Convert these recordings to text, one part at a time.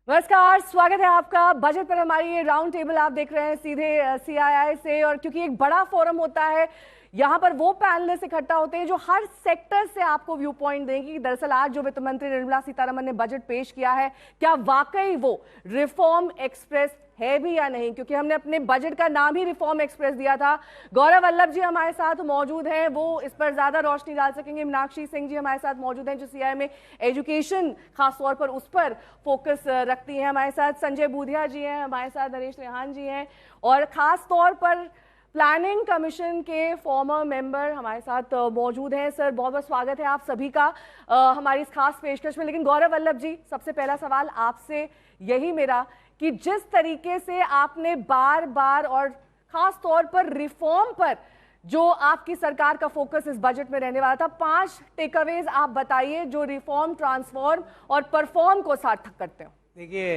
नमस्कार, स्वागत है आपका बजट पर। हमारी ये राउंड टेबल आप देख रहे हैं सीधे सीआईआई से, और क्योंकि एक बड़ा फोरम होता है, यहाँ पर वो पैनलिस्ट इकट्ठा होते हैं जो हर सेक्टर से आपको व्यू पॉइंट देंगे कि दरअसल आज जो वित्त मंत्री निर्मला सीतारमण ने बजट पेश किया है, क्या वाकई वो रिफॉर्म एक्सप्रेस है भी या नहीं, क्योंकि हमने अपने बजट का नाम ही रिफॉर्म एक्सप्रेस दिया था। गौरव वल्लभ जी हमारे साथ मौजूद हैं, वो इस पर ज्यादा रोशनी डाल सकेंगे। मीनाक्षी सिंह जी हमारे साथ मौजूद हैं जो सीआई में एजुकेशन खासतौर पर उस पर फोकस रखती हैं। हमारे साथ संजय बूधिया जी हैं, हमारे साथ नरेश रेहान जी हैं, और खास तौर पर प्लानिंग कमीशन के फॉर्मर मेंबर हमारे साथ मौजूद हैं। सर, बहुत बहुत स्वागत है आप सभी का हमारी इस खास पेशकश में। लेकिन गौरव वल्लभ जी, सबसे पहला सवाल आपसे यही मेरा कि जिस तरीके से आपने बार बार और खास तौर पर रिफॉर्म पर जो आपकी सरकार का फोकस इस बजट में रहने वाला था, 5 टेकअवेज आप बताइए जो रिफॉर्म, ट्रांसफॉर्म और परफॉर्म को सार्थक करते हो। देखिए,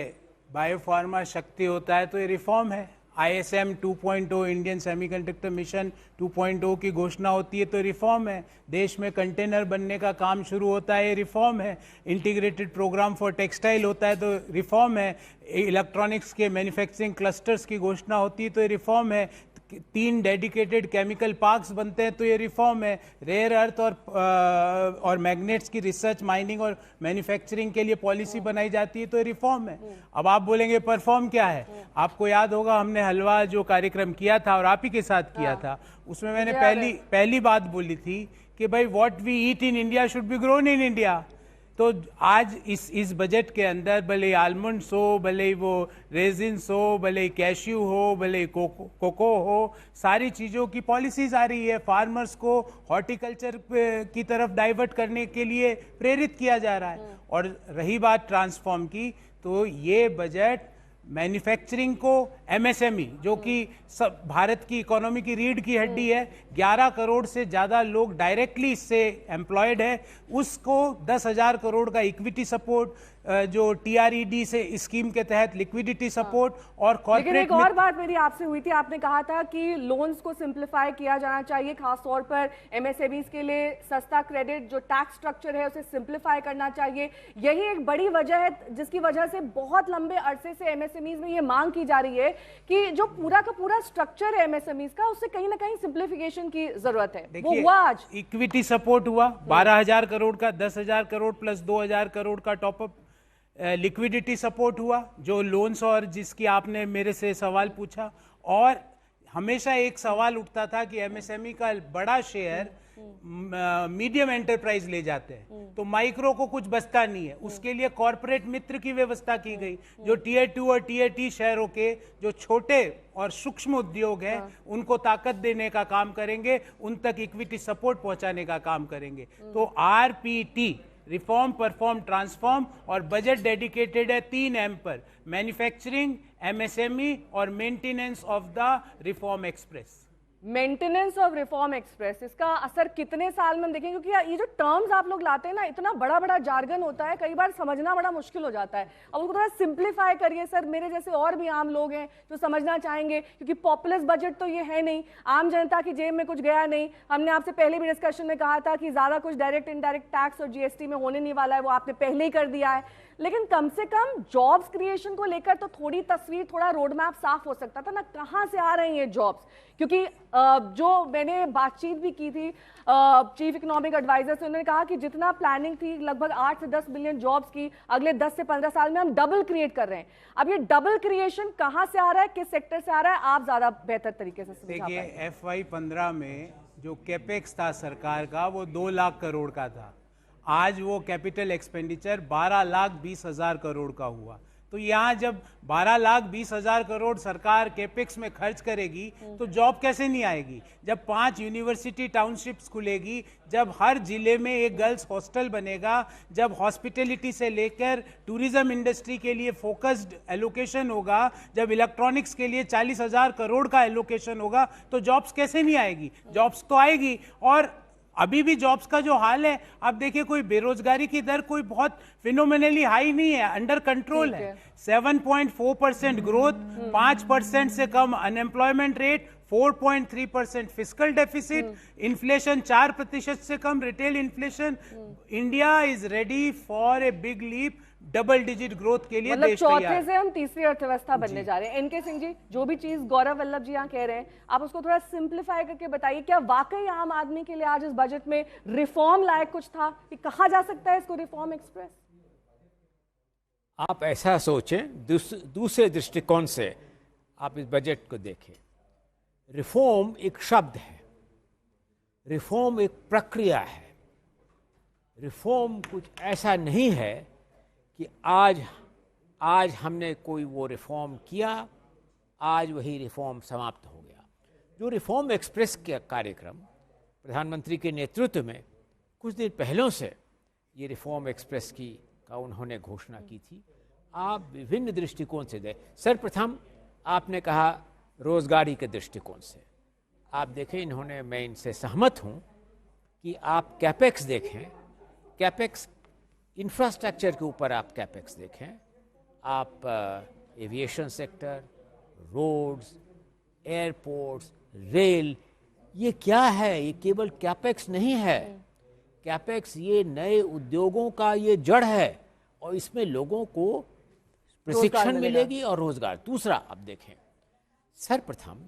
बायोफार्मा शक्ति होता है तो ये रिफॉर्म है। ISM 2.0, इंडियन सेमीकंडक्टर मिशन 2.0 की घोषणा होती है तो रिफॉर्म है। देश में कंटेनर बनने का काम शुरू होता है, ये रिफॉर्म है। इंटीग्रेटेड प्रोग्राम फॉर टेक्सटाइल होता है तो रिफॉर्म है। इलेक्ट्रॉनिक्स के मैन्युफैक्चरिंग क्लस्टर्स की घोषणा होती है तो ये रिफॉर्म है। 3 डेडिकेटेड केमिकल पार्क्स बनते हैं तो ये रिफॉर्म है। रेयर अर्थ और मैग्नेट्स की रिसर्च, माइनिंग और मैन्युफैक्चरिंग के लिए पॉलिसी बनाई जाती है तो ये रिफॉर्म है। अब आप बोलेंगे परफॉर्म क्या है? आपको याद होगा हमने हलवा जो कार्यक्रम किया था और आप ही के साथ किया था, उसमें मैंने पहली बात बोली थी कि भाई what we eat in India should be grown in India. तो आज इस बजट के अंदर भले आलमंड्स हो, भले वो रेजिन्स हो, भले कैश्यू हो, भले कोको हो, सारी चीज़ों की पॉलिसीज आ रही है। फार्मर्स को हॉर्टिकल्चर की तरफ डाइवर्ट करने के लिए प्रेरित किया जा रहा है। और रही बात ट्रांसफॉर्म की, तो ये बजट मैन्युफैक्चरिंग को, MSME जो कि सब भारत की इकोनॉमी की रीढ़ की हड्डी है, 11 करोड़ से ज़्यादा लोग डायरेक्टली इससे एम्प्लॉयड है, उसको 10,000 करोड़ का इक्विटी सपोर्ट, जो TRED से स्कीम के तहत लिक्विडिटी सपोर्ट और कॉर्पोरेट। लेकिन एक और बात मेरी आपसे हुई थी, आपने कहा था कि लोन्स को सिंप्लीफाई किया जाना चाहिए, खासतौर पर MSMEs के लिए सस्ता क्रेडिट, जो टैक्स स्ट्रक्चर है उसे सिंप्लीफाई करना चाहिए। यही एक बड़ी वजह है जिसकी वजह से बहुत लंबे अरसे से MSMEs में ये मांग की जा रही है कि जो पूरा का पूरा स्ट्रक्चर है MSMEs का, उससे कहीं ना कहीं सिंप्लीफिकेशन की जरूरत है। वो हुआ आज। इक्विटी सपोर्ट हुआ 12,000 करोड़ का, 10,000 करोड़ प्लस 2,000 करोड़ का टॉपअप लिक्विडिटी सपोर्ट हुआ, जो लोन्स और जिसकी आपने मेरे से सवाल पूछा। और हमेशा एक सवाल उठता था कि MSME का बड़ा शेयर मीडियम एंटरप्राइज ले जाते हैं तो माइक्रो को कुछ बचता नहीं है। उसके लिए कॉर्पोरेट मित्र की व्यवस्था की गई, जो Tier 2 और Tier 3 शहरों के जो छोटे और सूक्ष्म उद्योग हैं उनको ताकत देने का काम करेंगे, उन तक इक्विटी सपोर्ट पहुंचाने का काम करेंगे। तो RPT, रिफॉर्म, परफॉर्म, ट्रांसफॉर्म, और बजट डेडिकेटेड है 3 M पर: मैन्युफैक्चरिंग, MSME और maintenance of the reform express. Maintenance of reform express, इसका असर कितने साल में हम देखेंगे? क्योंकि ये जो टर्म्स आप लोग लाते हैं ना, इतना बड़ा बड़ा जार्गन होता है, कई बार समझना बड़ा मुश्किल हो जाता है। अब उसको थोड़ा सिंप्लीफाई करिए सर, मेरे जैसे और भी आम लोग हैं जो समझना चाहेंगे, क्योंकि पॉपुलर बजट तो ये है नहीं, आम जनता की जेब में कुछ गया नहीं। हमने आपसे पहले भी डिस्कशन में कहा था कि ज्यादा कुछ डायरेक्ट इनडायरेक्ट टैक्स और GST में होने नहीं वाला है, वो आपने पहले ही कर दिया है। लेकिन कम से कम जॉब्स क्रिएशन को लेकर तो थोड़ी तस्वीर, थोड़ा रोड मैप साफ हो सकता था ना, कहां से आ रहे हैं ये जॉब्स? क्योंकि जो मैंने बातचीत भी की थी चीफ इकोनॉमिक एडवाइजर से, उन्होंने कहा कि जितना प्लानिंग थी लगभग 8 से 10 बिलियन जॉब्स की अगले 10 से 15 साल में हम डबल क्रिएट कर रहे हैं। अब ये डबल क्रिएशन कहां से आ रहा है, किस सेक्टर से आ रहा है, आप ज्यादा बेहतर तरीके से समझा पाएंगे। देखिए, FY15 में जो कैपेक्स था सरकार का, वो 2 लाख करोड़ का था। आज वो कैपिटल एक्सपेंडिचर 12,20,000 करोड़ का हुआ। तो यहाँ जब 12,20,000 करोड़ सरकार कैपेक्स में खर्च करेगी तो जॉब कैसे नहीं आएगी? जब 5 यूनिवर्सिटी टाउनशिप्स खुलेगी, जब हर जिले में एक गर्ल्स हॉस्टल बनेगा, जब हॉस्पिटलिटी से लेकर टूरिज्म इंडस्ट्री के लिए फोकस्ड एलोकेशन होगा, जब इलेक्ट्रॉनिक्स के लिए 40,000 करोड़ का एलोकेशन होगा, तो जॉब्स कैसे नहीं आएगी? जॉब्स तो आएगी। और अभी भी जॉब्स का जो हाल है, आप देखिए, कोई बेरोजगारी की दर कोई बहुत फिनोमिनली हाई नहीं है, अंडर कंट्रोल है। 7.4% ग्रोथ, 5% से कम unemployment rate, 4.3% fiscal deficit, inflation 4% से कम, retail inflation. India is ready for a big leap double digit growth के लिए मतलब देश तैयार चौथे है। से हम तीसरी अर्थव्यवस्था बनने जा रहे हैं। एनके सिंह जी, जो भी चीज गौरव वल्लभ जी यहाँ कह रहे हैं, आप उसको थोड़ा सिंप्लीफाई करके बताइए। क्या वाकई आम आदमी के लिए आज इस बजट में रिफॉर्म लायक कुछ था कि कहा जा सकता है इसको रिफॉर्म एक्सप्रेस? आप ऐसा सोचें, दूसरे दृष्टिकोण से आप इस बजट को देखें। रिफॉर्म एक शब्द है, रिफॉर्म एक प्रक्रिया है। रिफॉर्म कुछ ऐसा नहीं है कि आज हमने कोई वो रिफॉर्म किया, आज वही रिफॉर्म समाप्त हो गया। जो रिफॉर्म एक्सप्रेस के कार्यक्रम प्रधानमंत्री के नेतृत्व में कुछ दिन पहलों से ये रिफॉर्म एक्सप्रेस का उन्होंने घोषणा की थी। आप विभिन्न दृष्टिकोण से दें। सर्वप्रथम आपने कहा रोजगारी के दृष्टिकोण से। आप देखें, मैं इनसे सहमत हूं कि आप कैपेक्स देखें, कैपेक्स इंफ्रास्ट्रक्चर के ऊपर आप कैपेक्स देखें, आप aviation sector, roads, airports, rail, ये क्या है? ये केवल कैपेक्स नहीं है। कैपेक्स ये नए उद्योगों का ये जड़ है और इसमें लोगों को प्रशिक्षण मिलेगी और रोजगार। दूसरा आप देखें, सर्वप्रथम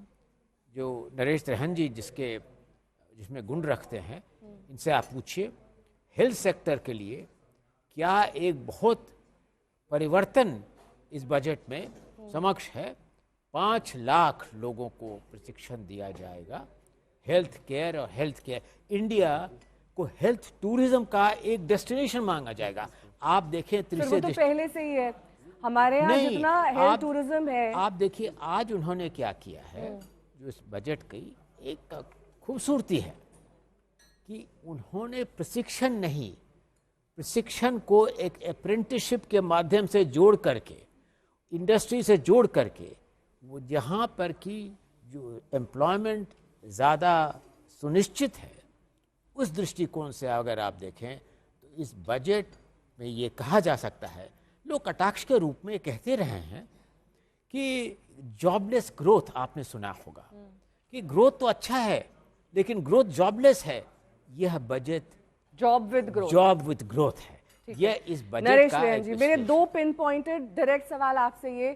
जो नरेश त्रेहन जी जिसमें गुण रखते हैं, इनसे आप पूछिए हेल्थ सेक्टर के लिए क्या एक बहुत परिवर्तन इस बजट में समक्ष है। 5 लाख लोगों को प्रशिक्षण दिया जाएगा हेल्थ केयर और हेल्थ केयर। इंडिया को हेल्थ टूरिज्म का एक डेस्टिनेशन मांगा जाएगा। आप देखें वो तो पहले से ही है हमारे यहाँ, जितना हेल्थ टूरिज्म है। आप देखिए आज उन्होंने क्या किया है, जो इस बजट की एक खूबसूरती है कि उन्होंने प्रशिक्षण को एक अप्रेंटिसशिप के माध्यम से जोड़ करके, इंडस्ट्री से जोड़ करके, वो जहाँ पर कि जो एम्प्लॉयमेंट ज़्यादा सुनिश्चित है, उस दृष्टिकोण से अगर आप देखें तो इस बजट में ये कहा जा सकता है। लोग कटाक्ष के रूप में कहते रहे हैं कि जॉबलेस ग्रोथ, आपने सुना होगा कि ग्रोथ तो अच्छा है लेकिन ग्रोथ जॉबलेस है। यह बजट जॉब विद ग्रोथ है। यह इस बजट नरेश का त्रेहन जी, मेरे 2 पिन पॉइंटेड डायरेक्ट सवाल आपसे ये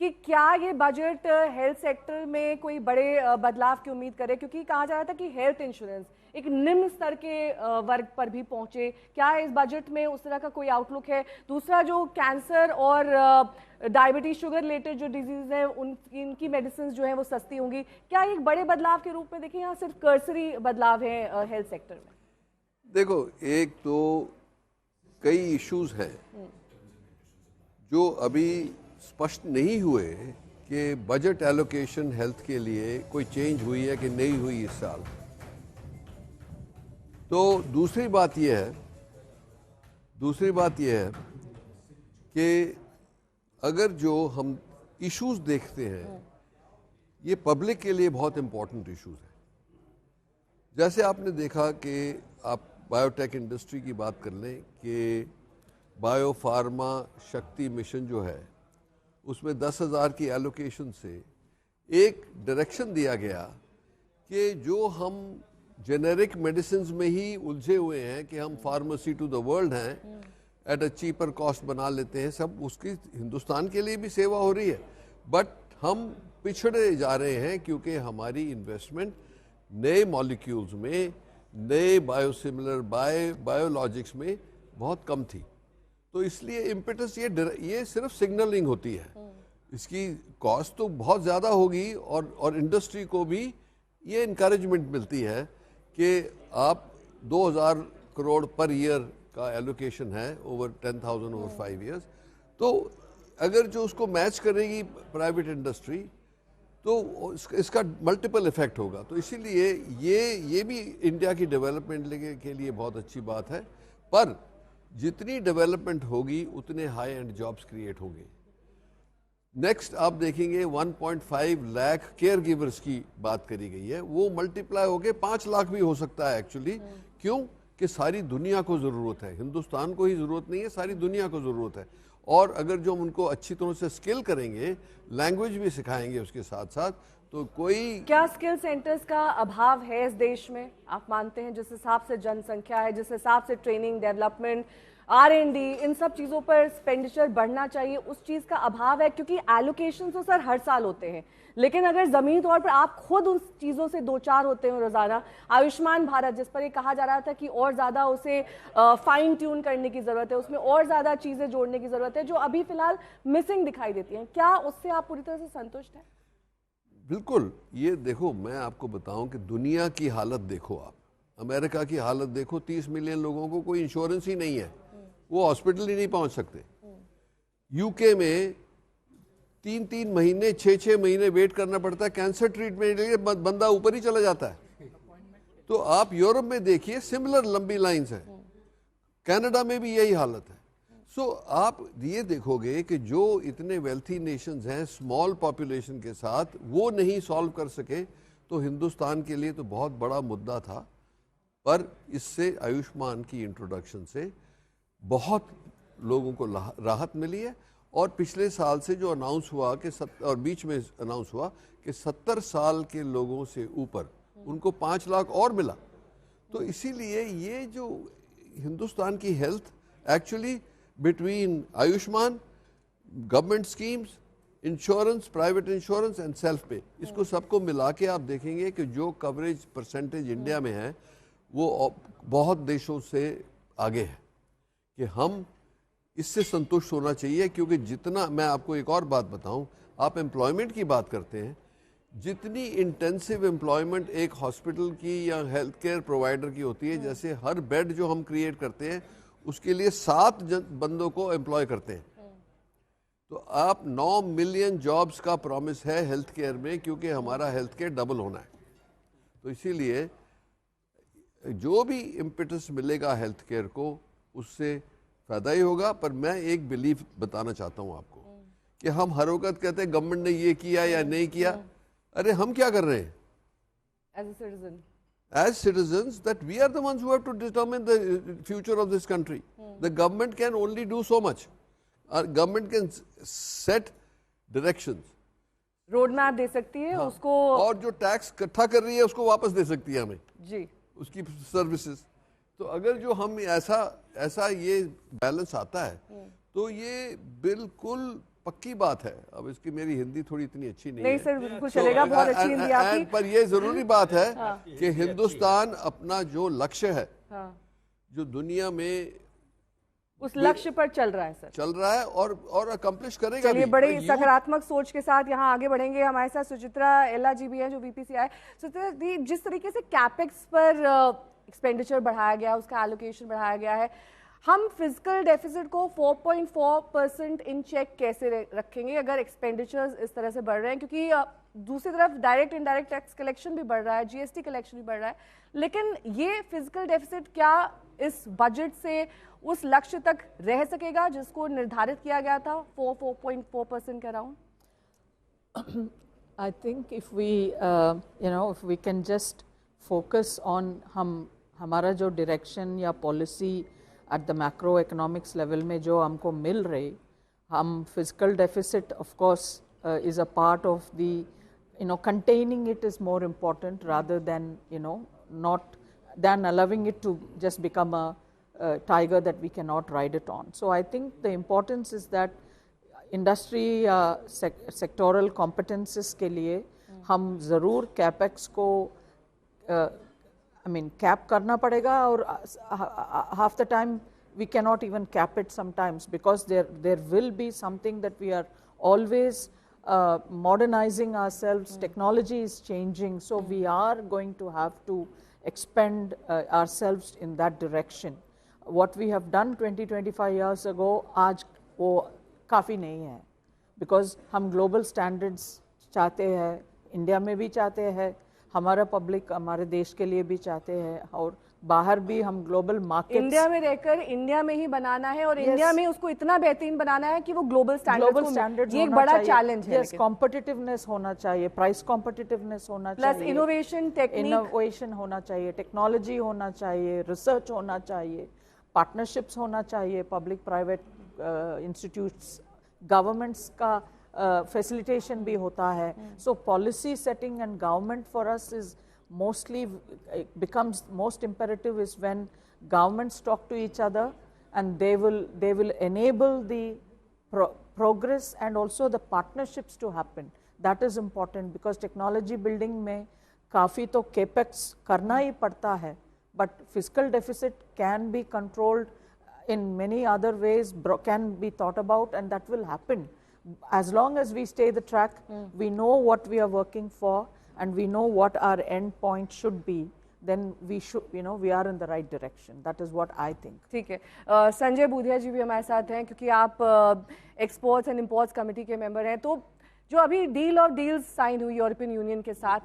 कि क्या ये बजट हेल्थ सेक्टर में कोई बड़े बदलाव की उम्मीद करे? क्योंकि कहा जा रहा था कि हेल्थ इंश्योरेंस एक निम्न स्तर के वर्ग पर भी पहुंचे। क्या इस बजट में उस तरह का कोई आउटलुक है? दूसरा, जो कैंसर और डायबिटीज, शुगर रिलेटेड जो डिजीज हैं, इनकी मेडिसिन जो हैं वो सस्ती होंगी। क्या एक बड़े बदलाव के रूप में देखें, यहाँ सिर्फ कर्सरी बदलाव है हेल्थ सेक्टर में? देखो, एक तो कई इश्यूज हैं जो अभी स्पष्ट नहीं हुए कि बजट एलोकेशन हेल्थ के लिए कोई चेंज हुई है कि नहीं हुई इस साल। तो दूसरी बात यह है कि अगर जो हम इश्यूज देखते हैं, ये पब्लिक के लिए बहुत इंपॉर्टेंट इश्यूज हैं। जैसे आपने देखा कि आप बायोटेक इंडस्ट्री की बात कर लें कि बायो फार्मा शक्ति मिशन जो है, उसमें 10,000 की एलोकेशन से एक डायरेक्शन दिया गया कि जो हम जेनेरिक मेडिसिन में ही उलझे हुए हैं कि हम फार्मेसी टू द वर्ल्ड हैं, एट अ चीपर कॉस्ट बना लेते हैं, सब उसकी हिंदुस्तान के लिए भी सेवा हो रही है, बट हम पिछड़े जा रहे हैं क्योंकि हमारी इन्वेस्टमेंट नए मॉलिक्यूल्स में, नए बायोसिमिलर बायोलॉजिक्स में बहुत कम थी। तो इसलिए इम्पेटस ये सिर्फ सिग्नलिंग होती है, इसकी कॉस्ट तो बहुत ज़्यादा होगी और इंडस्ट्री को भी ये इनकरेजमेंट मिलती है कि आप 2,000 करोड़ पर ईयर का एलोकेशन है ओवर 10,000 ओवर 5 ईयर्स। तो अगर जो उसको मैच करेगी प्राइवेट इंडस्ट्री तो इसका मल्टीपल इफेक्ट होगा। तो इसीलिए ये भी इंडिया की डेवलपमेंट के लिए बहुत अच्छी बात है। पर जितनी डेवलपमेंट होगी उतने हाई एंड जॉब्स क्रिएट होंगे। नेक्स्ट आप देखेंगे 1.5 लाख केयर गिवर्स की बात करी गई है, वो मल्टीप्लाई होके 5 लाख भी हो सकता है एक्चुअली। क्यों? कि सारी दुनिया को ज़रूरत है, हिंदुस्तान को ही ज़रूरत नहीं है, सारी दुनिया को ज़रूरत है। और अगर जो हम उनको अच्छी तरह से स्किल करेंगे, लैंग्वेज भी सिखाएंगे उसके साथ साथ, तो कोई क्या स्किल सेंटर्स का अभाव है इस देश में? आप मानते हैं जिस हिसाब से जनसंख्या है, जिस हिसाब से ट्रेनिंग डेवलपमेंट R&D, इन सब चीज़ों पर एक्सपेंडिचर बढ़ना चाहिए, उस चीज़ का अभाव है क्योंकि एलोकेशन तो सर हर साल होते हैं, लेकिन अगर ज़मीनी तौर पर आप खुद उन चीज़ों से दो चार होते हैं रोज़ाना, आयुष्मान भारत जिस पर ये कहा जा रहा था कि और ज़्यादा उसे फाइन ट्यून करने की ज़रूरत है, उसमें और ज़्यादा चीज़ें जोड़ने की ज़रूरत है जो अभी फ़िलहाल मिसिंग दिखाई देती हैं, क्या उससे आप पूरी तरह से संतुष्ट हैं? बिल्कुल। ये देखो, मैं आपको बताऊं कि दुनिया की हालत देखो, आप अमेरिका की हालत देखो, 30 मिलियन लोगों को कोई इंश्योरेंस ही नहीं है, वो हॉस्पिटल ही नहीं पहुंच सकते। यूके में 3-3 महीने 6-6 महीने वेट करना पड़ता है कैंसर ट्रीटमेंट के लिए, बंदा ऊपर ही चला जाता है। तो आप यूरोप में देखिए, सिमिलर लंबी लाइंस है, कनाडा में भी यही हालत है। सो आप ये देखोगे कि जो इतने वेल्थी नेशंस हैं स्मॉल पॉपुलेशन के साथ, वो नहीं सॉल्व कर सके, तो हिंदुस्तान के लिए तो बहुत बड़ा मुद्दा था। पर इससे आयुष्मान की इंट्रोडक्शन से बहुत लोगों को राहत मिली है। और पिछले साल से जो अनाउंस हुआ कि और बीच में अनाउंस हुआ कि 70 साल के लोगों से ऊपर उनको 5 लाख और मिला। तो इसीलिए ये जो हिंदुस्तान की health actually between Ayushman, government schemes, insurance, private insurance and self पे, इसको सबको मिला के आप देखेंगे कि जो कवरेज परसेंटेज इंडिया में है वो बहुत देशों से आगे है, कि हम इससे संतुष्ट होना चाहिए। क्योंकि जितना, मैं आपको एक और बात बताऊं, आप एम्प्लॉयमेंट की बात करते हैं, जितनी इंटेंसिव एम्प्लॉयमेंट एक हॉस्पिटल की या हेल्थ केयर प्रोवाइडर की होती है, जैसे हर बेड जो हम क्रिएट करते हैं उसके लिए 7 बंदों को एम्प्लॉय करते हैं। तो आप 9 मिलियन जॉब्स का प्रॉमिस है हेल्थ केयर में, क्योंकि हमारा हेल्थ केयर डबल होना है। तो इसीलिए जो भी इम्पेटस मिलेगा हेल्थ केयर को, उससे फायदा ही होगा। पर मैं एक बिलीफ बताना चाहता हूं आपको कि हम हर वक्त कहते हैं गवर्नमेंट ने ये किया या नहीं किया। अरे हम क्या कर रहे हैं as citizens, that we are the ones who have to determine the future of this country. The government can only do so much. Our government can set directions, road map दे सकती है उसको, और जो टैक्स इकट्ठा कर रही है उसको वापस दे सकती है हमें जी उसकी सर्विसेज। तो अगर जो हम ऐसा ये बैलेंस आता है तो ये बिल्कुल पक्की बात है। अब इसकी मेरी हिंदी थोड़ी इतनी अच्छी नहीं है। सर बिल्कुल चलेगा, बहुत अच्छी हिंदी आपकी। पर ये जरूरी बात है कि हिंदुस्तान अपना जो लक्ष्य है, जो दुनिया में उस लक्ष्य पर चल रहा है सर, चल रहा है और अकम्प्लिश करेगा। चलिए, बड़ी सकारात्मक सोच के साथ यहाँ आगे बढ़ेंगे। हमारे साथ सुचित्रा एला जी भी हैं जो VPCI। सुचित्रा जी, जिस तरीके से कैपेक्स पर एक्सपेंडिचर बढ़ाया गया, उसका एलोकेशन बढ़ाया गया है, हम फिजिकल डेफिसिट को 4.4% इन चेक कैसे रखेंगे अगर एक्सपेंडिचर्स इस तरह से बढ़ रहे हैं? क्योंकि दूसरी तरफ डायरेक्ट इनडायरेक्ट टैक्स कलेक्शन भी बढ़ रहा है, GST कलेक्शन भी बढ़ रहा है, लेकिन ये फिजिकल डेफिसिट क्या इस बजट से उस लक्ष्य तक रह सकेगा जिसको निर्धारित किया गया था 4.4% के around? I think if we if we can just focus on हमारा जो डायरेक्शन या policy at the macro economics level में जो हमको मिल रही, हम physical deficit of course is a part of the containing it is more important rather than not than allowing it to just become a tiger that we cannot ride it on. So I think the importance is that industry sectoral competences के लिए हम ज़रूर capex को cap करना पड़ेगा, और half the time we cannot even cap it sometimes because there will be something that we are always modernizing ourselves. Technology is changing, so we are going to have to expend ourselves in that direction. What we have done 20-25 years ago आज वो काफ़ी नहीं है, because हम global standards चाहते हैं, India में भी चाहते हैं, हमारा पब्लिक हमारे देश के लिए भी चाहते हैं, और बाहर भी हम ग्लोबल मार्केट, इंडिया में रहकर इंडिया में ही बनाना है, और इंडिया में उसको इतना बेहतरीन बनाना है कि वो ग्लोबल स्टैंडर्ड्स, ये एक बड़ा चैलेंज है। कॉम्पिटिटिवनेस होना चाहिए, प्राइस कॉम्पिटिटिवनेस होना चाहिए, प्लस इनोवेशन होना चाहिए, टेक्नोलॉजी होना चाहिए, रिसर्च होना चाहिए, पार्टनरशिप्स होना चाहिए, पब्लिक प्राइवेट इंस्टीट्यूट्स, गवर्नमेंट्स का facilitation भी होता है. So policy setting and government for us is mostly becomes most imperative is when governments talk to each other, and they will enable the progress and also the partnerships to happen. That is important because technology building में काफ़ी तो capex करना ही पड़ता है, but fiscal deficit can be controlled in many other ways, can be thought about, and that will happen. As long as we stay the track, we know what we are working for and we know what our end point should be, then we should, we are in the right direction. That is what I think. ठीक है, संजय बूधिया जी भी हमारे साथ हैं क्योंकि आप exports and imports committee के member हैं। तो जो अभी डील ऑफ डील्स साइन हुई यूरोपियन यूनियन के साथ,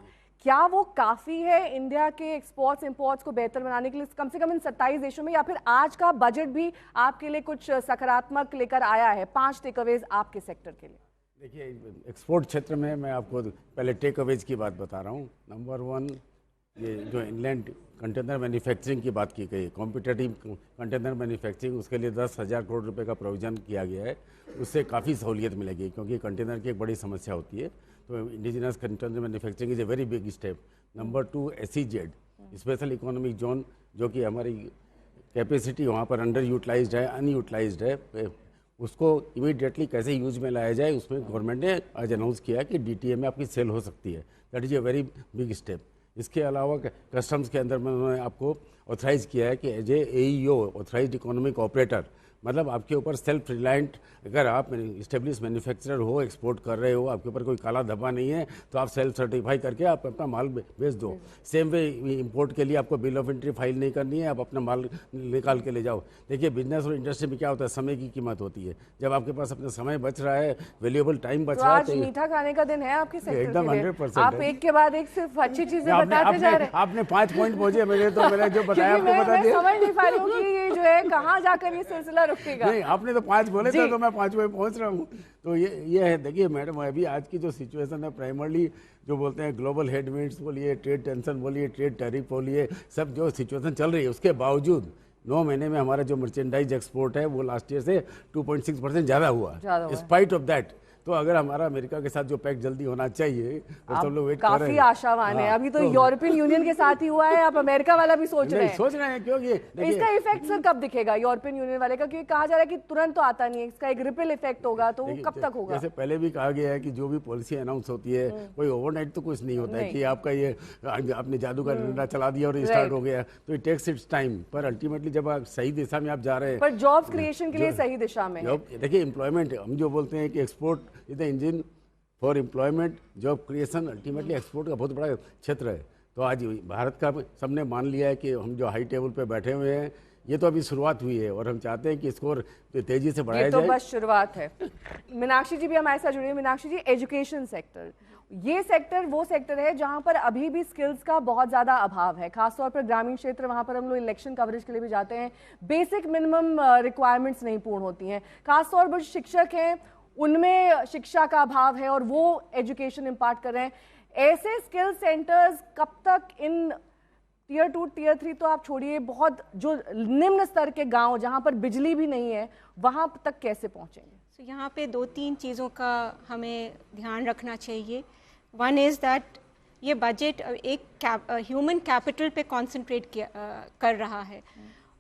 क्या वो काफ़ी है इंडिया के एक्सपोर्ट्स इंपोर्ट्स को बेहतर बनाने के लिए, कम से कम इन 27 देशों में, या फिर आज का बजट भी आपके लिए कुछ सकारात्मक लेकर आया है? 5 टेकअवेज आपके सेक्टर के लिए। देखिए, एक्सपोर्ट क्षेत्र में मैं आपको पहले टेकअवेज की बात बता रहा हूँ। नंबर 1, ये जो इनलैंड कंटेनर मैन्युफैक्चरिंग की बात की गई, कॉम्पिटेटिव कंटेनर मैन्युफैक्चरिंग, उसके लिए 10,000 करोड़ रुपए का प्रोविजन किया गया है। उससे काफ़ी सहूलियत मिलेगी क्योंकि कंटेनर की एक बड़ी समस्या होती है। तो indigenous container manufacturing is a very big step. Number 2, SEZ special economic zone, जो कि हमारी कैपेसिटी वहाँ पर अंडर यूटिलाइज्ड है, अनयूटिलाइज्ड है, उसको इमीडिएटली कैसे यूज में लाया जाए, उसमें गवर्नमेंट ने आज अनाउंस किया कि DTA में आपकी सेल हो सकती है। That is a very big step. इसके अलावा कस्टम्स के अंदर में उन्होंने आपको ऑथराइज़ किया है कि as a AEO authorized economic operator, मतलब आपके ऊपर सेल्फ रिलायंट, अगर आप इस्टेब्लिश मैन्युफैक्चरर हो, एक्सपोर्ट कर रहे हो, आपके ऊपर कोई काला धब्बा नहीं है, तो आप सेल्फ सर्टिफाई करके आप अपना माल बेच दो। सेम वे इंपोर्ट के लिए आपको बिल ऑफ एंट्री फाइल नहीं करनी है, आप अपना माल निकाल के ले जाओ। देखिए, बिजनेस और इंडस्ट्री में क्या होता है, समय की कीमत होती है। जब आपके पास अपना समय बच रहा है, वैल्यूएबल टाइम बच रहा है, तो मीठा खाने का दिन है आपके सेक्टर एकदम के लिए। 100%। आप एक के बाद एक सिर्फ अच्छी चीजें बताते जा रहे हैं। आपने 5 पॉइंट पहुंचे, मैंने जो बताया आपको बता मैं दिया। समझ नहीं पा रही हूँ कि ये जो है कहाँ जाकर ये सिलसिला रुकेगा। नहीं, आपने तो 5 बोले थे, तो मैं 5 में पहुंच रहा हूँ। तो ये है, देखिए मैडम, अभी आज की जो सिचुएशन है, प्राइमरली जो बोलते हैं ग्लोबल हेडविंड्स बोलिए, ट्रेड टेंशन बोलिए, ट्रेड टैरिफ बोलिए, सब जो सिचुएशन चल रही है, उसके बावजूद 9 महीने में हमारा जो मर्चेंडाइज एक्सपोर्ट है वो लास्ट ईयर से 2.6% ज़्यादा हुआ, स्पाइट ऑफ दैट। तो अगर हमारा अमेरिका के साथ जो पैक्ट जल्दी होना चाहिए, तो सब लोग वेट कर रहे हैं। काफी आशावान है। अभी तो यूरोपियन यूनियन के साथ ही हुआ है, आप अमेरिका वाला भी सोच रहे हैं। क्योंकि इसका इफेक्ट सर कब दिखेगा यूरोपियन यूनियन वाले का? क्योंकि कहा जा रहा है कि तुरंत तो आता नहीं है, इसका एक रिपल इफेक्ट होगा, तो वो कब तक होगा? जैसे पहले भी कहा गया है कि जो भी पॉलिसी अनाउंस होती है, कोई ओवरनाइट तो कुछ नहीं होता है कि आपका ये आपने जादू का डंडा चला दिया और स्टार्ट हो गया। तो इट टेक्स इट्स टाइम, पर अल्टीमेटली जब आप सही दिशा में आप जा रहे हैं, पर जॉब्स क्रिएशन के लिए सही दिशा में है। देखिए, एम्प्लॉयमेंट, हम जो बोलते हैं कि export is the engine for employment, job creation, ultimately export का बहुत बड़ा क्षेत्र है। तो आज भारत का सबने मान लिया है कि हम जो हाई टेबल पे बैठे हुए हैं, ये तो अभी शुरुआत हुई है और हम चाहते हैं कि स्कोर तेजी से बढ़ाया जाए। ये तो बस शुरुआत है। मीनाक्षी जी भी हमारे साथ जुड़ी है। मीनाक्षी जी, एजुकेशन सेक्टर, ये सेक्टर वो सेक्टर है जहां पर अभी भी स्किल्स का बहुत ज़्यादा अभाव है, खासतौर पर ग्रामीण क्षेत्र। वहां पर हम लोग इलेक्शन कवरेज के लिए भी जाते हैं, बेसिक मिनिमम रिक्वायरमेंट्स नहीं पूर्ण होती हैं। खासतौर पर शिक्षक हैं, उनमें शिक्षा का अभाव है और वो एजुकेशन इम्पार्ट कर रहे हैं। ऐसे स्किल सेंटर्स कब तक इन टियर 2 टियर 3 तो आप छोड़िए, बहुत जो निम्न स्तर के गांव जहां पर बिजली भी नहीं है, वहां तक कैसे पहुंचेंगे? तो यहाँ पे 2-3 चीज़ों का हमें ध्यान रखना चाहिए। वन इज़ दैट ये बजट एक ह्यूमन कैपिटल पे कॉन्सेंट्रेट कर रहा है,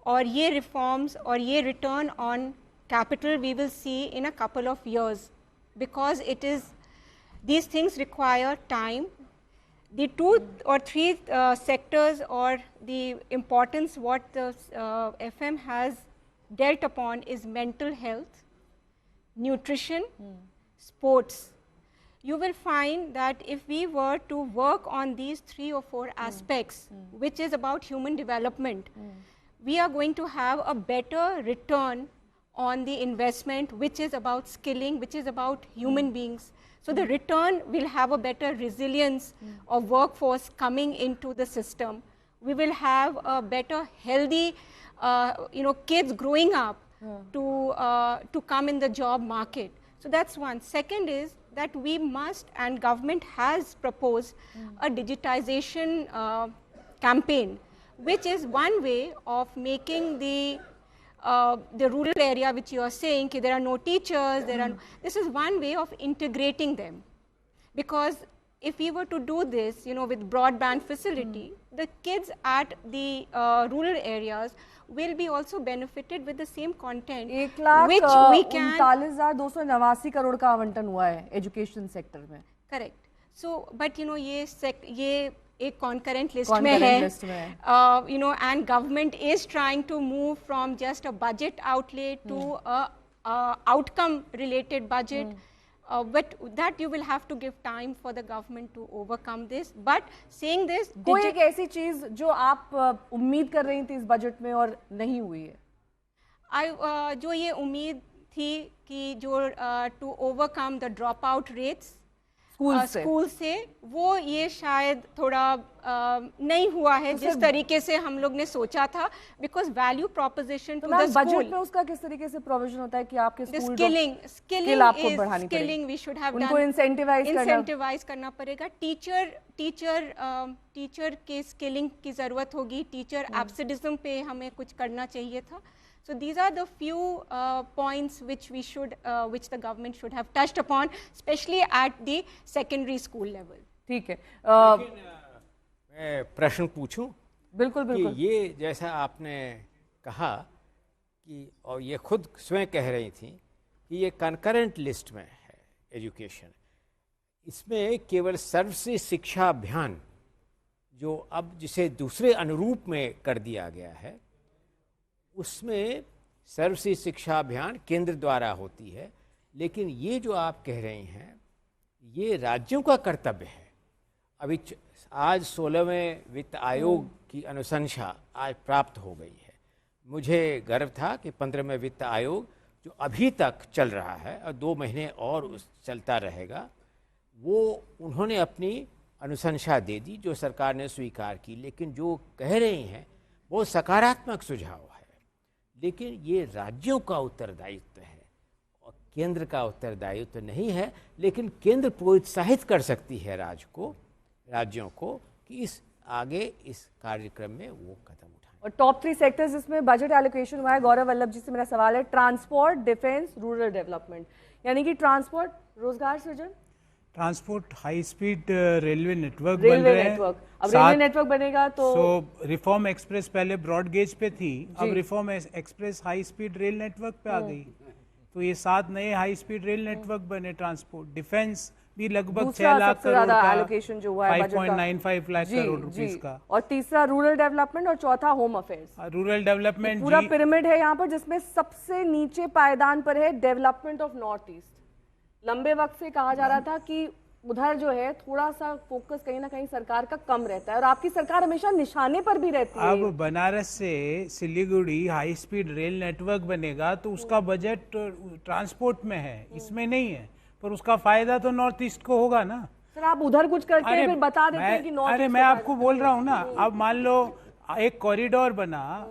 और ये रिफॉर्म्स और ये return on capital we will see in a couple of years, because these things require time. The 2 or 3 sectors or the importance what the FM has dealt upon is mental health, nutrition, sports. You will find that if we were to work on these 3 or 4 aspects, which is about human development, we are going to have a better return on the investment, which is about skilling, which is about human beings. So the return will have a better resilience of workforce coming into the system. We will have a better healthy kids growing up to come in the job market. So that's one. Second is that we must, and government has proposed a digitization campaign, which is one way of making the rural area, which you are saying there are no teachers, this is one way of integrating them, because if we were to do this, you know, with broadband facility, the kids at the rural areas will be also benefited with the same content, which we can. 1,39,289 crore का आवंटन हुआ है education sector में. Correct. So, but you know, ये एक concurrent list में है. You know, and government is trying to move from just a budget outlay to a outcome related budget. But that you will have to give time for the government to overcome this. But saying this, कोई एक ऐसी चीज जो आप उम्मीद कर रही थी इस बजट में और नहीं हुई है? जो ये उम्मीद थी कि जो to overcome the dropout rates school से, वो ये शायद थोड़ा नहीं हुआ है जिस तरीके से हम लोग ने सोचा था, because value proposition to the school. Budget में उसका किस तरीके से प्रोविजन होता है कि आपके school skilling we should have done, उनको इंसेंटिवाइज करना पड़ेगा. टीचर के स्किलिंग की जरूरत होगी, टीचर एब्सेंटिज्म पे हमें कुछ करना चाहिए था. So these are the few points which which the government should have touched upon, especially at the secondary school level. ठीक है. मैं प्रश्न पूछूं? बिल्कुल बिल्कुल. कि ये जैसा आपने कहा कि, और ये खुद स्वयं कह रही थी कि ये कंकरेंट लिस्ट में है एजुकेशन, इसमें केवल सर्वश्रेष्ठ शिक्षा अभियान जो अब जिसे दूसरे अनुरूप में कर दिया गया है, उसमें सर्वश्रेष्ठ शिक्षा अभियान केंद्र द्वारा होती है, लेकिन ये जो आप कह रही हैं ये राज्यों का कर्तव्य है. अभी आज 16वें वित्त आयोग की अनुशंसा आज प्राप्त हो गई है. मुझे गर्व था कि 15वें वित्त आयोग जो अभी तक चल रहा है और 2 महीने और चलता रहेगा, वो उन्होंने अपनी अनुशंसा दे दी जो सरकार ने स्वीकार की. लेकिन जो कह रही हैं वो सकारात्मक सुझाव है, लेकिन ये राज्यों का उत्तरदायित्व है और केंद्र का उत्तरदायित्व नहीं है. लेकिन केंद्र प्रोत्साहित कर सकती है राज्यों को कि इस कार्यक्रम में वो कदम उठाएं. और टॉप 3 सेक्टर्स जिसमें बजट एलोकेशन हुआ है, गौरव वल्लभ जी से मेरा सवाल है, ट्रांसपोर्ट, डिफेंस, रूरल डेवलपमेंट. यानी कि ट्रांसपोर्ट रोजगार सृजन, transport high speed railway network बन रहे हैं. अब रेलवे नेटवर्क बनेगा तो रिफॉर्म एक्सप्रेस पहले ब्रॉड गेज पे थी, अब reform express high speed rail network पे आ गई. तो ये 7 नए हाई स्पीड रेल नेटवर्क बने. ट्रांसपोर्ट, डिफेंस भी लगभग 6 लाख करोड़ का एलोकेशन जो हुआ है, 5.95 लाख करोड़ रुपीस का. और तीसरा रूरल डेवलपमेंट और चौथा होम अफेयर्स. रूरल डेवलपमेंट पूरा पिरामिड है यहाँ पर, जिसमें सबसे नीचे पायदान पर है डेवलपमेंट ऑफ नॉर्थ ईस्ट. लंबे वक्त से कहा जा रहा था कि उधर जो है थोड़ा सा फोकस कहीं ना कहीं सरकार का कम रहता है, और आपकी सरकार हमेशा निशाने पर भी रहती है. अब बनारस से Siliguri high speed rail network बनेगा तो उसका बजट ट्रांसपोर्ट में है, इसमें नहीं है, पर उसका फायदा तो नॉर्थ ईस्ट को होगा ना. सर आप उधर कुछ करते हैं फिर बता देते हैं कि नॉर्थ. अरे मैं आपको बोल रहा हूँ ना, अब मान लो एक कॉरिडोर बना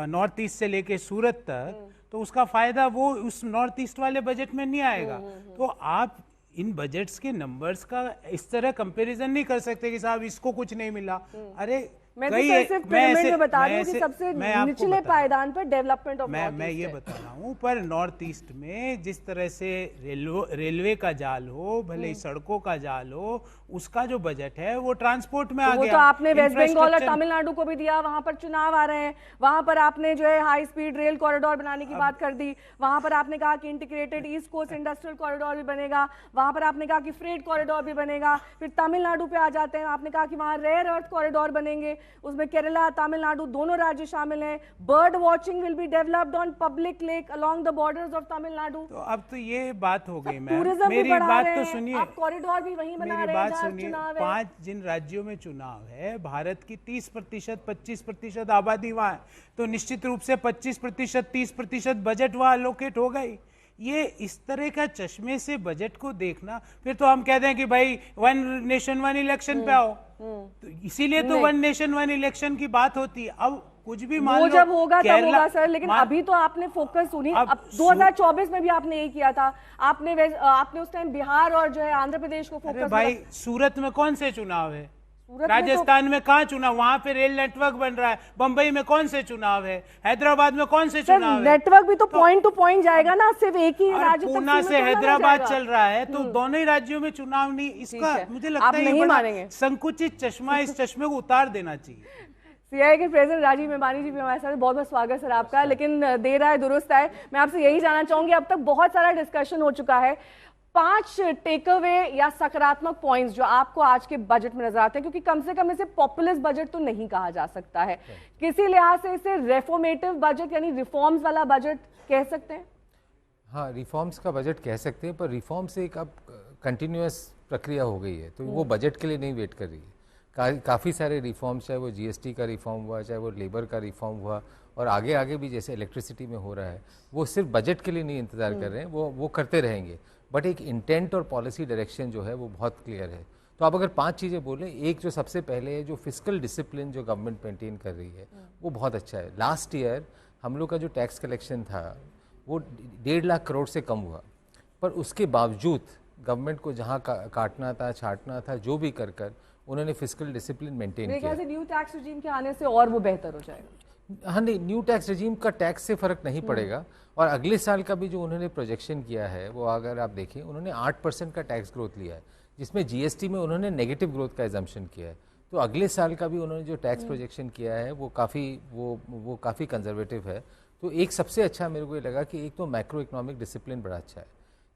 नॉर्थ ईस्ट से लेके सूरत तक, तो उसका फायदा वो उस नॉर्थ ईस्ट वाले बजट में नहीं आएगा. तो आप इन बजट्स के नंबर्स का इस तरह कंपैरिजन नहीं कर सकते कि साहब इसको कुछ नहीं मिला. अरे मैं सिर्फ पिरामिड में बता रही हूँ कि सबसे निचले पायदान पर डेवलपमेंट ऑफ मैं ये बता रहा हूँ. पर नॉर्थ ईस्ट में जिस तरह से रेलवे का जाल हो, भले ही सड़कों का जाल हो, उसका जो बजट है वो ट्रांसपोर्ट में आ गया. तो आपने वेस्ट बंगाल और तमिलनाडु को भी दिया, वहां पर चुनाव आ रहे हैं, वहां पर आपने जो है हाई स्पीड रेल कॉरिडोर बनाने की बात कर दी, वहां पर आपने कहा कि integrated east coast industrial corridor भी बनेगा, वहां पर आपने कहा कि फ्रेट कॉरिडोर भी बनेगा. फिर तमिलनाडु पे आ जाते हैं, आपने कहा कि वहां रेयर अर्थ कॉरिडोर बनेंगे, उसमें केरला तमिलनाडु दोनों राज्य शामिल हैं. Bird watching will be developed on public lake along the borders of Tamil Nadu. तो अब तो ये बात हो गई. टूरिज्म मेरी बात तो सुनिए, आप कॉरिडोर भी वहीं बना रहे हैं. सुनिए, 5 जिन राज्यों में चुनाव है, भारत की 30% 25% आबादी वहां है, तो निश्चित रूप से 25% 30% बजट वहां एलोकेट हो गई. ये इस तरह का चश्मे से बजट को देखना, फिर तो हम कहते हैं कि भाई 1 नेशन 1 इलेक्शन पे आओ. तो इसीलिए तो 1 नेशन 1 इलेक्शन की बात होती है. अब कुछ भी मान लो जब होगा तब होगा सर, लेकिन अभी तो आपने फोकस उन्हीं, अब 2024 में भी आपने यही किया था. आपने उस टाइम बिहार और जो है आंध्र प्रदेश को फोकस. भाई सूरत में कौन से चुनाव है? राजस्थान में कहाँ चुनाव, वहां पे रेल नेटवर्क बन रहा है, बंबई में कौन से चुनाव है, हैदराबाद में कौन से चुनाव है? नेटवर्क भी तो पॉइंट टू पॉइंट जाएगा ना, सिर्फ एक ही राज्य तक पूना से हैदराबाद चल रहा है, तो दोनों ही राज्यों में चुनाव नहीं, इसका मुझे लगता है ये बड़ा संकुचित चश्मा, इस चश्मे को उतार देना चाहिए। सीआईआई के प्रेसिडेंट राजीव मेवानी जी भी हमारे साथ, बहुत बहुत स्वागत सर आपका। लेकिन देर आए दुरुस्त आए, मैं आपसे यही जानना चाहूंगी, अब तक बहुत सारा डिस्कशन हो चुका है, 5 टेक अवे या सकारात्मक पॉइंट्स जो आपको आज के बजट में नजर आते हैं, क्योंकि कम से कम इसे पॉपुलिस्ट बजट तो नहीं कहा जा सकता है, किसी लिहाज से इसे रेफॉर्मेटिव बजट यानी रिफॉर्म्स वाला बजट कह सकते हैं? हाँ, रिफॉर्म्स का बजट कह सकते हैं, पर रिफॉर्म्स एक अब कंटिन्यूअस प्रक्रिया हो गई है, तो वो बजट के लिए नहीं वेट कर रही है। काफ़ी सारे रिफॉर्म्स, चाहे वो जीएसटी का रिफॉर्म हुआ, चाहे वो लेबर का रिफॉर्म हुआ, और आगे आगे भी जैसे इलेक्ट्रिसिटी में हो रहा है, वो सिर्फ बजट के लिए नहीं इंतज़ार कर रहे हैं, वो करते रहेंगे, बट एक इंटेंट और पॉलिसी डायरेक्शन जो है वो बहुत क्लियर है। तो आप अगर 5 चीज़ें बोलें, एक जो सबसे पहले है, जो फिस्कल डिसिप्लिन जो गवर्नमेंट मेंटेन कर रही है वो बहुत अच्छा है। लास्ट ईयर हम लोग का जो टैक्स कलेक्शन था वो 1.5 लाख करोड़ से कम हुआ, पर उसके बावजूद गवर्नमेंट को जहाँ काटना था, छाटना था, जो भी कर उन्होंने फिस्कल डिसिप्लिन मेंटेन किया। न्यू टैक्स रेजिम के आने से और वो बेहतर हो जाएगा। हाँ, नहीं, न्यू टैक्स रेजिम का टैक्स से फर्क नहीं पड़ेगा, और अगले साल का भी जो उन्होंने प्रोजेक्शन किया है वो अगर आप देखें, उन्होंने 8% का टैक्स ग्रोथ लिया है, जिसमें जीएसटी में उन्होंने नेगेटिव ग्रोथ का एजम्पशन किया है। तो अगले साल का भी उन्होंने जो टैक्स प्रोजेक्शन किया है वो काफ़ी कंजर्वेटिव है। तो एक सबसे अच्छा मेरे को ये लगा कि एक तो मैक्रो इकोनॉमिक डिसिप्लिन बड़ा अच्छा है,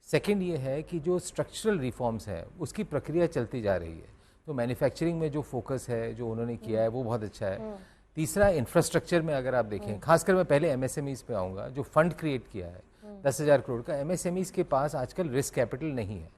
सेकेंड ये है कि जो स्ट्रक्चरल रिफॉर्म्स हैं उसकी प्रक्रिया चलती जा रही है, तो मैन्युफैक्चरिंग में जो फोकस है जो उन्होंने किया है वो बहुत अच्छा है। तीसरा, इंफ्रास्ट्रक्चर में अगर आप देखें, खासकर मैं पहले एमएसएमईज पे आऊँगा, जो फंड क्रिएट किया है 10,000 करोड़ का, एमएसएमईज के पास आजकल रिस्क कैपिटल नहीं है,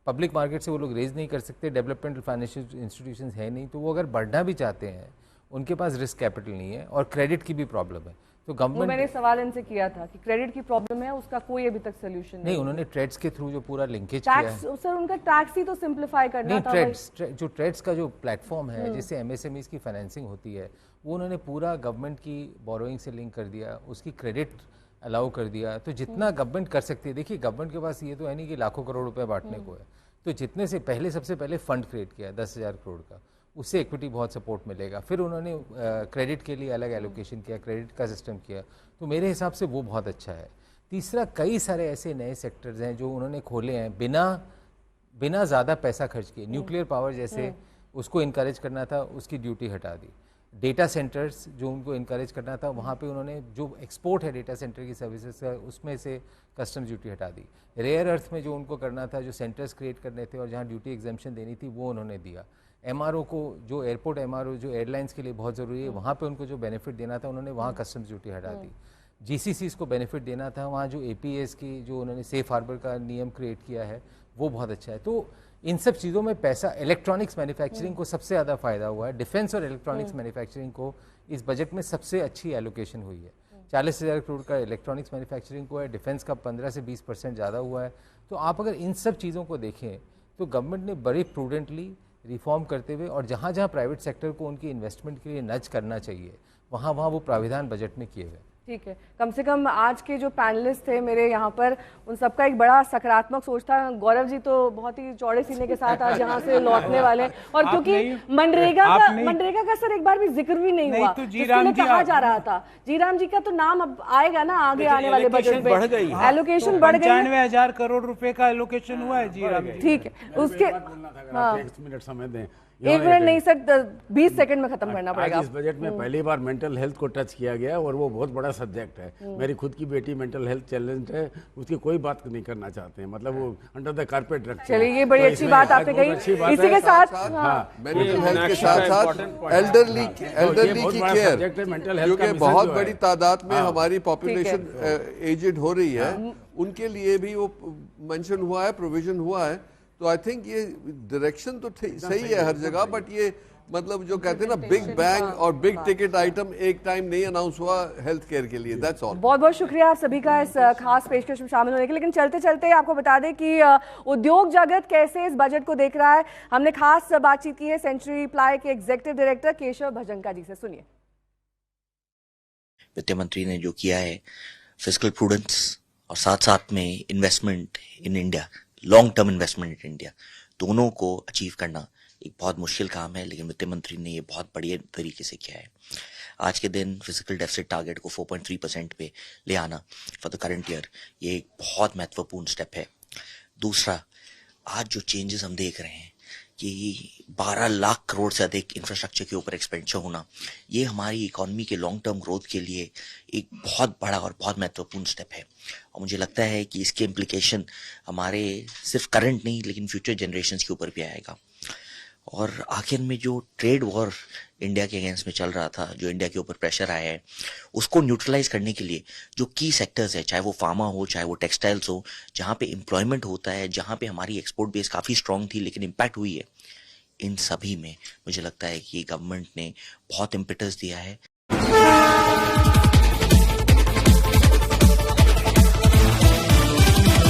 पब्लिक मार्केट से वो लोग रेज नहीं कर सकते, डेवलपमेंटल फाइनेंशियल इंस्टीट्यूशंस है नहीं, तो वो अगर बढ़ना भी चाहते हैं उनके पास रिस्क कैपिटल नहीं है, और क्रेडिट की भी प्रॉब्लम है। तो गवर्नमेंट, मैंने सवाल इनसे किया था कि क्रेडिट की प्रॉब्लम है, उसका कोई अभी तक सोल्यूशन नहीं। उन्होंने ट्रेड्स के थ्रू जो पूरा लिंकेज किया है, सर उनका टैक्स ही तो सिंप्लीफाई करना था। जो ट्रेड्स का जो प्लेटफॉर्म है जिससे एमएसएमईज की फाइनेंसिंग होती है, वो उन्होंने पूरा गवर्नमेंट की बोरोइंग से लिंक कर दिया, उसकी क्रेडिट अलाउ कर दिया। तो जितना गवर्नमेंट कर सकती है, देखिए गवर्नमेंट के पास ये तो है नहीं कि लाखों करोड़ रुपए बांटने को है, तो जितने से पहले सबसे पहले फंड क्रिएट किया 10,000 करोड़ का, उससे इक्विटी बहुत सपोर्ट मिलेगा। फिर उन्होंने क्रेडिट के लिए अलग एलोकेशन किया, क्रेडिट का सिस्टम किया, तो मेरे हिसाब से वो बहुत अच्छा है। तीसरा, कई सारे ऐसे नए सेक्टर्स हैं जो उन्होंने खोले हैं बिना ज़्यादा पैसा खर्च किए। न्यूक्लियर पावर जैसे उसको इनकरेज करना था, उसकी ड्यूटी हटा दी। डेटा सेंटर्स जो उनको इनकरेज करना था, वहाँ पे उन्होंने जो एक्सपोर्ट है डेटा सेंटर की सर्विसेज का, उसमें से कस्टम्स ड्यूटी हटा दी। रेयर अर्थ में जो उनको करना था, जो सेंटर्स क्रिएट करने थे और जहाँ ड्यूटी एग्जेम्पशन देनी थी, वो उन्होंने दिया। एमआरओ को, जो एयरपोर्ट एमआरओ जो एयरलाइंस के लिए बहुत ज़रूरी है, वहाँ पे उनको जो बेनिफिट देना था, उन्होंने वहाँ कस्टम्स ड्यूटी हटा दी। जीसीसीज़ को बेनिफिट देना था, वहाँ जो एपीएस की जो उन्होंने सेफ हार्बर का नियम क्रिएट किया है, वो बहुत अच्छा है। तो इन सब चीज़ों में पैसा, इलेक्ट्रॉनिक्स मैन्युफैक्चरिंग को सबसे ज़्यादा फ़ायदा हुआ है। डिफेंस और इलेक्ट्रॉनिक्स मैन्युफैक्चरिंग को इस बजट में सबसे अच्छी एलोकेशन हुई है। 40,000 करोड़ का इलेक्ट्रॉनिक्स मैन्युफैक्चरिंग को है, डिफेंस का 15 से 20% ज़्यादा हुआ है। तो आप अगर इन सब चीज़ों को देखें तो गवर्नमेंट ने बड़े प्रूडेंटली रिफॉर्म करते हुए, और जहाँ जहाँ प्राइवेट सेक्टर को उनकी इन्वेस्टमेंट के लिए नज करना चाहिए, वहाँ वो प्राविधान बजट में किए हुए। ठीक है, कम से कम आज के जो पैनलिस्ट थे मेरे यहाँ पर, उन सबका एक बड़ा सकारात्मक सोच था। गौरव जी तो बहुत ही चौड़े सीने के साथ आज यहाँ से लौटने वाले हैं, और क्योंकि मनरेगा का सर एक बार भी जिक्र भी नहीं हुआ, तो जीराम जी कहा जा रहा था, जीराम जी का तो नाम अब आएगा ना आगे आने वाले बजट में। एलोकेशन बढ़ गई, 95,000 करोड़ रुपए का एलोकेशन हुआ है जीराम जी। ठीक है, उसके 1 मिनट समय दें। 1 मिनट नहीं सर, 20 सेकंड में खत्म करना पड़ेगा। इस बजट में पहली बार मेंटल हेल्थ को टच किया गया, और वो बहुत बड़ा सब्जेक्ट है। मेरी खुद की बेटी मेंटल हेल्थ चैलेंज है, उसकी कोई बात नहीं करना चाहते हैं, मतलब वो अंडर द कारपेट रखते हैं। चलिए, ये बड़ी अच्छी बात आपने कही। इसी के साथ मेंटल हेल्थ के साथ एल्डरली की केयर, क्योंकि बहुत बड़ी तादाद में हमारी पॉपुलेशन एजेड हो रही है, उनके लिए भी वो मेंशन हुआ है, प्रोविजन हुआ है। तो आई थिंक ये डायरेक्शन तो सही है हर जगह, बट ये मतलब जो कहते हैं ना बिग बैंग और बिग टिकट आइटम एक टाइम नहीं अनाउंस हुआ हेल्थ केयर के लिए। That's all. बहुत बहुत शुक्रिया आप सभी का इस खास पेशकश में शामिल होने के लिए। लेकिन चलते चलते आपको बता दें कि उद्योग जगत कैसे इस बजट को देख रहा है। हमने खास बातचीत की है सेंचुरी प्लाई के एग्जीक्यूटिव डायरेक्टर केशव भजंका जी से, सुनिए। वित्त मंत्री ने जो किया है फिस्कल प्रूडेंस और साथ साथ में investment in India, long term investment in India, दोनों को अचीव करना एक बहुत मुश्किल काम है, लेकिन वित्त मंत्री ने ये बहुत बढ़िया तरीके से किया है। आज के दिन फिजिकल डेफिसिट टारगेट को 4.3% पे ले आना फॉर द करंट ईयर, ये एक बहुत महत्वपूर्ण स्टेप है। दूसरा, आज जो चेंजेस हम देख रहे हैं कि 12 लाख करोड़ से अधिक इंफ्रास्ट्रक्चर के ऊपर एक्सपेंडिचर होना, ये हमारी इकोनॉमी के लॉन्ग टर्म ग्रोथ के लिए एक बहुत बड़ा और बहुत महत्वपूर्ण स्टेप है। और मुझे लगता है कि इसके इम्प्लीकेशन हमारे सिर्फ करंट नहीं लेकिन फ्यूचर जनरेशन्स के ऊपर भी आएगा। और आखिर में जो ट्रेड वॉर इंडिया के अगेंस्ट में चल रहा था, जो इंडिया के ऊपर प्रेशर आया है, उसको न्यूट्रलाइज करने के लिए जो की सेक्टर्स है, चाहे वो फार्मा हो, चाहे वो टेक्सटाइल्स हो, जहाँ पे एम्प्लॉयमेंट होता है, जहाँ पे हमारी एक्सपोर्ट बेस काफ़ी स्ट्रांग थी लेकिन इम्पैक्ट हुई है, इन सभी में मुझे लगता है कि गवर्नमेंट ने बहुत इम्पेटस दिया है।